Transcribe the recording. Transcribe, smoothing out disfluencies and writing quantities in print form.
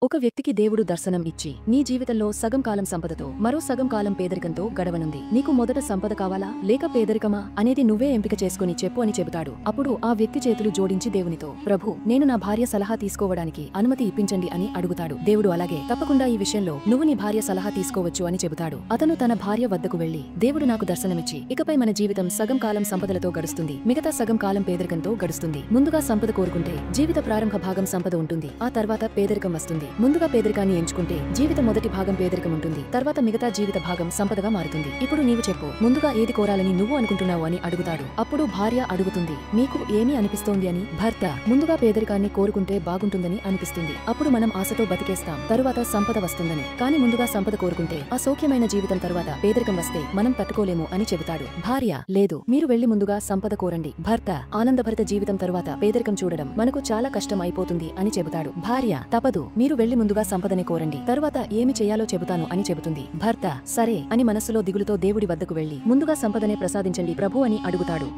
ఒక వ్యక్తికి దేవుడు దర్శనం ఇచ్చి నీ జీవితంలో సగం కాలం సంపదతో మరో సగం కాలం పేదరికంతో గడవనుంది. నీకు మొదట సంపద కావాలా లేక పేదరికమా అనేది నువ్వే ఎంపిక చేసుకుని చెప్పు అని చెబుతాడు. అప్పుడు ఆ వ్యక్తి చేతులు జోడించి దేవునితో, ప్రభు, నేను నా భార్య సలహా తీసుకోవడానికి అనుమతి ఇప్పించండి అని అడుగుతాడు. దేవుడు అలాగే, తప్పకుండా ఈ విషయంలో నువ్వు నీ భార్య సలహా తీసుకోవచ్చు అని చెబుతాడు. అతను తన భార్య వద్దకు వెళ్లి, దేవుడు నాకు దర్శనమిచ్చి ఇకపై మన జీవితం సగం కాలం సంపదలతో గడుస్తుంది, మిగతా సగం కాలం పేదరికంతో గడుస్తుంది. ముందుగా సంపద కోరుకుంటే జీవిత ప్రారంభ భాగం సంపద ఉంటుంది, ఆ తర్వాత పేదరికం వస్తుంది. ముందుగా పేదరికాన్ని ఎంచుకుంటే జీవిత మొదటి భాగం పేదరికం ఉంటుంది, తర్వాత మిగతా జీవిత భాగం సంపదగా మారుతుంది. ఇప్పుడు నీవు చెప్పు, ముందుగా ఏది కోరాలని నువ్వు అనుకుంటున్నావు అని అడుగుతాడు. అప్పుడు భార్య అడుగుతుంది, మీకు ఏమి అనిపిస్తోంది అని. భర్త, ముందుగా పేదరికాన్ని కోరుకుంటే బాగుంటుందని అనిపిస్తుంది, అప్పుడు మనం ఆశతో బతికేస్తాం, తరువాత సంపద వస్తుందని. కానీ ముందుగా సంపద కోరుకుంటే ఆ సౌఖ్యమైన జీవితం తరువాత పేదరికం వస్తే మనం తట్టుకోలేము అని చెబుతాడు. భార్య, లేదు, మీరు వెళ్లి ముందుగా సంపద కోరండి. భర్త, ఆనందభరిత జీవితం తరువాత పేదరికం చూడడం మనకు చాలా కష్టం అయిపోతుంది అని చెబుతాడు. భార్య, తపదు, మీరు వెళ్లి ముందుగా సంపదని కోరండి, తరువాత ఏమి చేయాలో చెబుతాను అని చెబుతుంది. భర్త, సరే అని మనస్సులో దిగులుతో దేవుడి వద్దకు వెళ్లి ముందుగా సంపదనే ప్రసాదించండి ప్రభు అని అడుగుతాడు.